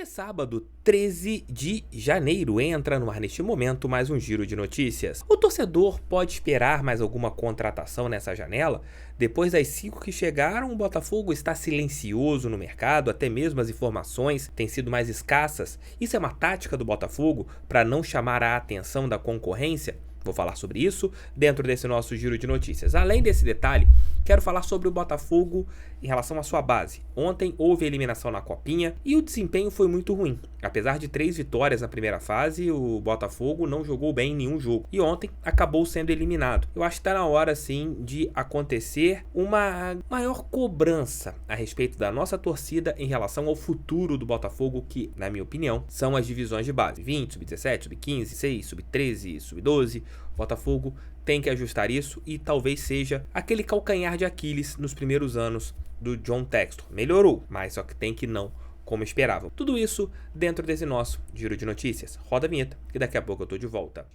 Hoje é sábado, 13 de janeiro. Entra no ar neste momento mais um giro de notícias. O torcedor pode esperar mais alguma contratação nessa janela? Depois das 5 que chegaram, o Botafogo está silencioso no mercado, até mesmo as informações têm sido mais escassas. Isso é uma tática do Botafogo para não chamar a atenção da concorrência? Vou falar sobre isso dentro desse nosso giro de notícias. Além desse detalhe, quero falar sobre o Botafogo em relação à sua base. Ontem houve eliminação na Copinha e o desempenho foi muito ruim. Apesar de 3 vitórias na primeira fase, o Botafogo não jogou bem em nenhum jogo. E ontem acabou sendo eliminado. Eu acho que está na hora, sim, de acontecer uma maior cobrança a respeito da nossa torcida em relação ao futuro do Botafogo, que, na minha opinião, são as divisões de base. Sub-20, Sub-17, Sub-15, Sub-6, Sub-13, Sub-12. O Botafogo tem que ajustar isso e talvez seja aquele calcanhar de Aquiles nos primeiros anos do John Textor. Melhorou, mas só que tem que não como esperavam. Tudo isso dentro desse nosso giro de notícias. Roda a vinheta e daqui a pouco eu tô de volta.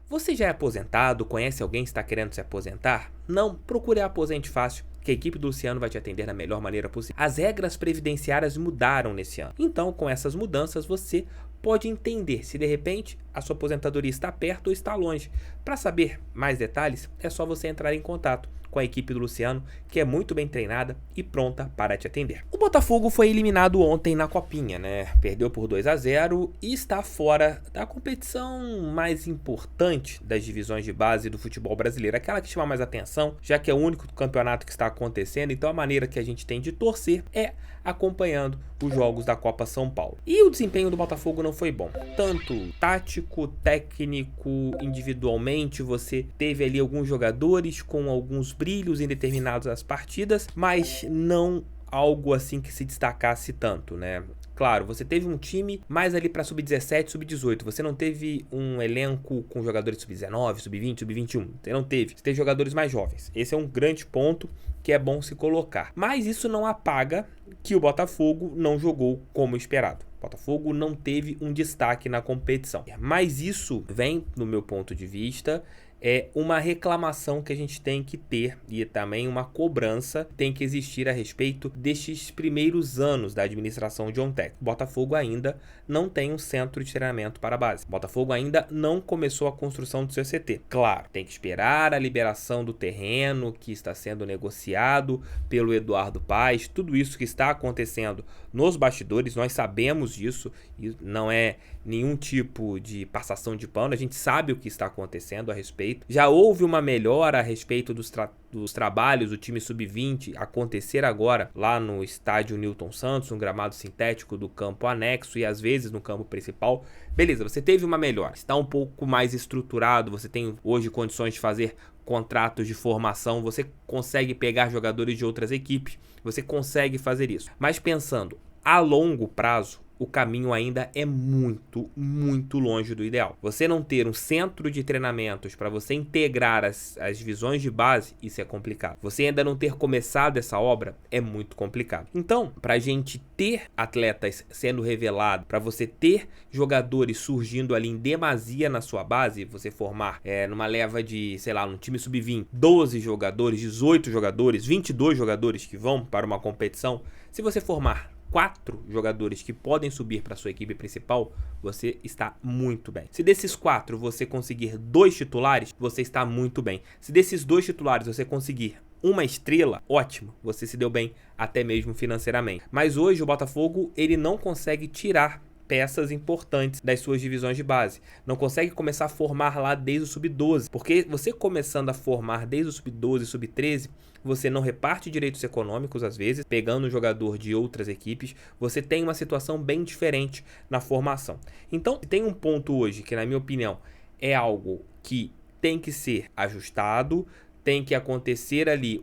Você já é aposentado? Conhece alguém que está querendo se aposentar? Não? Procure a Aposente Fácil, que a equipe do Luciano vai te atender da melhor maneira possível. As regras previdenciárias mudaram nesse ano. Então, com essas mudanças, você pode entender se de repente a sua aposentadoria está perto ou está longe. Para saber mais detalhes, é só você entrar em contato com a equipe do Luciano, que é muito bem treinada e pronta para te atender. O Botafogo foi eliminado ontem na Copinha, né? Perdeu por 2-0 e está fora da competição mais importante das divisões de base do futebol brasileiro, aquela que chama mais atenção, já que é o único campeonato que está acontecendo. Então a maneira que a gente tem de torcer é acompanhando os jogos da Copa São Paulo. E o desempenho do Botafogo não foi bom, tanto tático, técnico, individualmente. Você teve ali alguns jogadores com alguns brilhos em determinadas partidas, mas não algo assim que se destacasse tanto, né? Claro, você teve um time mais ali para sub-17, sub-18. Você não teve um elenco com jogadores sub-19, sub-20, sub-21. Você não teve. Você teve jogadores mais jovens. Esse é um grande ponto que é bom se colocar. Mas isso não apaga que o Botafogo não jogou como esperado. O Botafogo não teve um destaque na competição. Mas isso vem, no meu ponto de vista, é uma reclamação que a gente tem que ter e também uma cobrança tem que existir a respeito destes primeiros anos da administração John Textor. O Botafogo ainda não tem um centro de treinamento para a base. O Botafogo ainda não começou a construção do seu CT. Claro, tem que esperar a liberação do terreno que está sendo negociado pelo Eduardo Paes. Tudo isso que está acontecendo nos bastidores, nós sabemos disso e não é nenhum tipo de passação de pano. A gente sabe o que está acontecendo a respeito. Já houve uma melhora a respeito dos trabalhos do time sub-20 acontecer agora lá no estádio Newton Santos, um gramado sintético do campo anexo e às vezes no campo principal. Beleza, você teve uma melhora, está um pouco mais estruturado, você tem hoje condições de fazer contratos de formação, você consegue pegar jogadores de outras equipes, você consegue fazer isso. Mas pensando a longo prazo, o caminho ainda é muito, muito longe do ideal. Você não ter um centro de treinamentos para você integrar as divisões de base, isso é complicado. Você ainda não ter começado essa obra é muito complicado. Então, para a gente ter atletas sendo revelados, para você ter jogadores surgindo ali em demasia na sua base, você formar numa leva de, sei lá, num time sub-20, 12 jogadores, 18 jogadores, 22 jogadores que vão para uma competição, se você formar 4 jogadores que podem subir para sua equipe principal, você está muito bem. Se desses 4 você conseguir 2 titulares, você está muito bem. Se desses 2 titulares você conseguir uma estrela, ótimo, você se deu bem até mesmo financeiramente. Mas hoje o Botafogo ele não consegue tirar peças importantes das suas divisões de base. Não consegue começar a formar lá desde o sub-12, porque você começando a formar desde o sub-12 e sub-13, você não reparte direitos econômicos às vezes, pegando um jogador de outras equipes, você tem uma situação bem diferente na formação. Então, tem um ponto hoje que, na minha opinião, é algo que tem que ser ajustado, tem que acontecer ali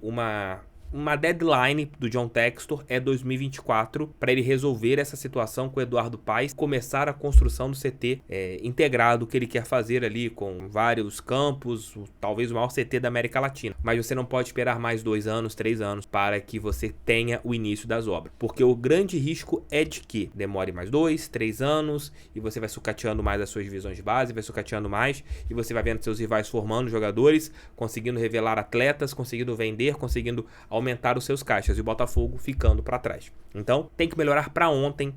uma deadline do John Textor é 2024 para ele resolver essa situação com o Eduardo Paes, começar a construção do CT integrado que ele quer fazer ali com vários campos, talvez o maior CT da América Latina. Mas você não pode esperar mais 2 anos, 3 anos para que você tenha o início das obras, porque o grande risco é de que demore mais 2, 3 anos e você vai sucateando mais as suas divisões de base, vai sucateando mais e você vai vendo seus rivais formando jogadores, conseguindo revelar atletas, conseguindo vender, conseguindo aumentar os seus caixas e o Botafogo ficando para trás. Então tem que melhorar para ontem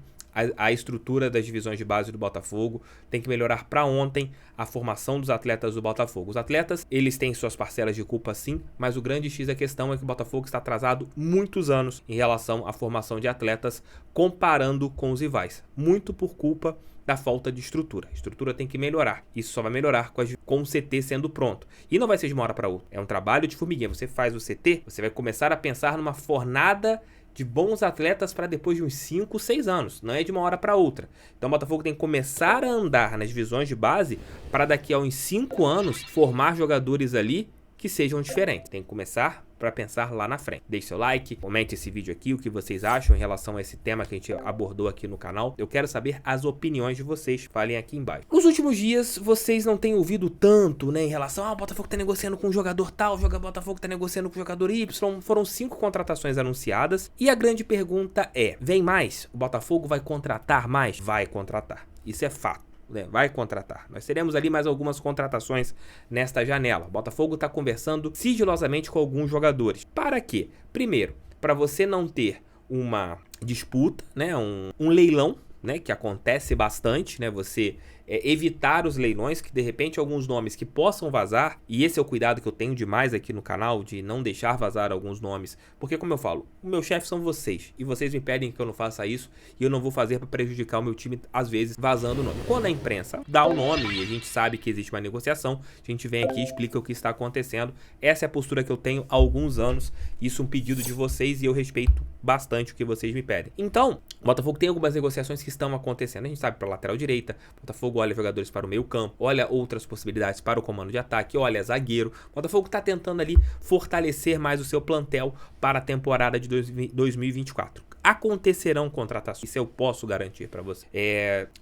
a estrutura das divisões de base do Botafogo, tem que melhorar para ontem a formação dos atletas do Botafogo. Os atletas, eles têm suas parcelas de culpa sim, mas o grande X da questão é que o Botafogo está atrasado muitos anos em relação à formação de atletas comparando com os rivais, muito por culpa da falta de estrutura. A estrutura tem que melhorar. Isso só vai melhorar com o CT sendo pronto. E não vai ser de uma hora para outra. É um trabalho de formiguinha. Você faz o CT, você vai começar a pensar numa fornada de bons atletas para depois de uns 5, 6 anos. Não é de uma hora para outra. Então o Botafogo tem que começar a andar nas divisões de base para daqui a uns 5 anos formar jogadores ali que sejam diferentes. Tem que começar para pensar lá na frente. Deixe seu like, comente esse vídeo aqui, o que vocês acham em relação a esse tema que a gente abordou aqui no canal. Eu quero saber as opiniões de vocês, falem aqui embaixo. Nos últimos dias, vocês não têm ouvido tanto, né, em relação o Botafogo tá negociando com um jogador tal, o Botafogo tá negociando com o jogador Y. Foram 5 contratações anunciadas e a grande pergunta é, vem mais? O Botafogo vai contratar mais? Vai contratar. Isso é fato. Vai contratar. Nós teremos ali mais algumas contratações nesta janela. O Botafogo está conversando sigilosamente com alguns jogadores. Para quê? Primeiro, para você não ter uma disputa, né? Um leilão, né? Que acontece bastante, né? Você evitar os leilões, que de repente alguns nomes que possam vazar, e esse é o cuidado que eu tenho demais aqui no canal, de não deixar vazar alguns nomes, porque como eu falo, o meu chefe são vocês, e vocês me pedem que eu não faça isso, e eu não vou fazer para prejudicar o meu time, às vezes, vazando o nome. Quando a imprensa dá o nome, e a gente sabe que existe uma negociação, a gente vem aqui e explica o que está acontecendo. Essa é a postura que eu tenho há alguns anos, isso é um pedido de vocês, e eu respeito bastante o que vocês me pedem. Então, o Botafogo tem algumas negociações que estão acontecendo, a gente sabe para lateral direita, o Botafogo olha jogadores para o meio campo, olha outras possibilidades para o comando de ataque, olha zagueiro. O Botafogo está tentando ali fortalecer mais o seu plantel para a temporada de 2024. Acontecerão contratações, isso eu posso garantir para você.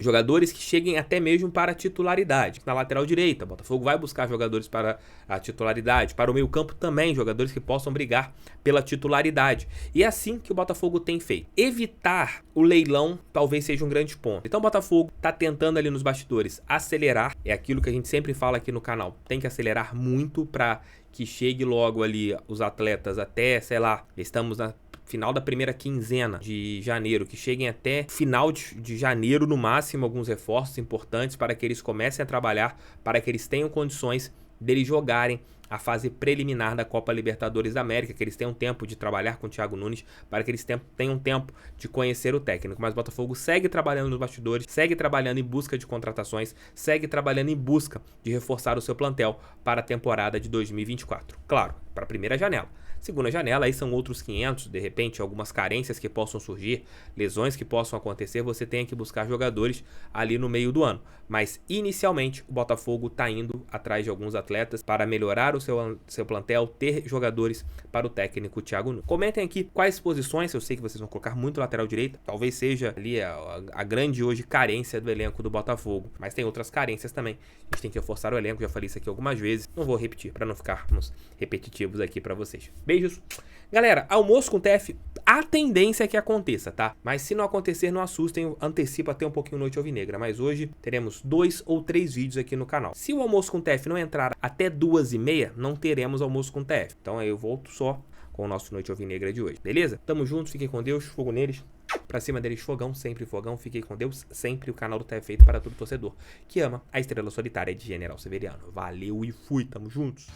Jogadores que cheguem até mesmo para a titularidade. Na lateral direita, o Botafogo vai buscar jogadores para a titularidade. Para o meio campo também, jogadores que possam brigar pela titularidade. E é assim que o Botafogo tem feito. Evitar o leilão talvez seja um grande ponto. Então o Botafogo está tentando ali nos bastidores acelerar. É aquilo que a gente sempre fala aqui no canal. Tem que acelerar muito para que chegue logo ali os atletas até, sei lá, estamos na final da primeira quinzena de janeiro, que cheguem até final de janeiro no máximo alguns reforços importantes para que eles comecem a trabalhar, para que eles tenham condições deles jogarem a fase preliminar da Copa Libertadores da América, que eles tenham tempo de trabalhar com o Thiago Nunes, para que eles tenham tempo de conhecer o técnico. Mas o Botafogo segue trabalhando nos bastidores, segue trabalhando em busca de contratações, segue trabalhando em busca de reforçar o seu plantel para a temporada de 2024. Claro, para a primeira janela. Segunda janela, aí são outros 500, de repente algumas carências que possam surgir, lesões que possam acontecer, você tem que buscar jogadores ali no meio do ano. Mas inicialmente o Botafogo está indo atrás de alguns atletas para melhorar o seu plantel, ter jogadores para o técnico Thiago Nunes. Comentem aqui quais posições, eu sei que vocês vão colocar muito lateral direito, talvez seja ali a grande hoje carência do elenco do Botafogo, mas tem outras carências também. A gente tem que reforçar o elenco, já falei isso aqui algumas vezes, não vou repetir para não ficarmos repetitivos aqui para vocês. Beijos. Galera, almoço com TF, a tendência é que aconteça, tá? Mas se não acontecer, não assustem, antecipa até um pouquinho Noite Alvinegra. Mas hoje teremos 2 ou 3 vídeos aqui no canal. Se o almoço com TF não entrar até 2h30, não teremos almoço com TF. Então aí eu volto só com o nosso Noite Alvinegra de hoje, beleza? Tamo juntos, fiquem com Deus, fogo neles. Pra cima deles, fogão, sempre fogão. Fiquem com Deus, sempre o canal do TF feito para todo torcedor que ama a estrela solitária de General Severiano. Valeu e fui, tamo juntos.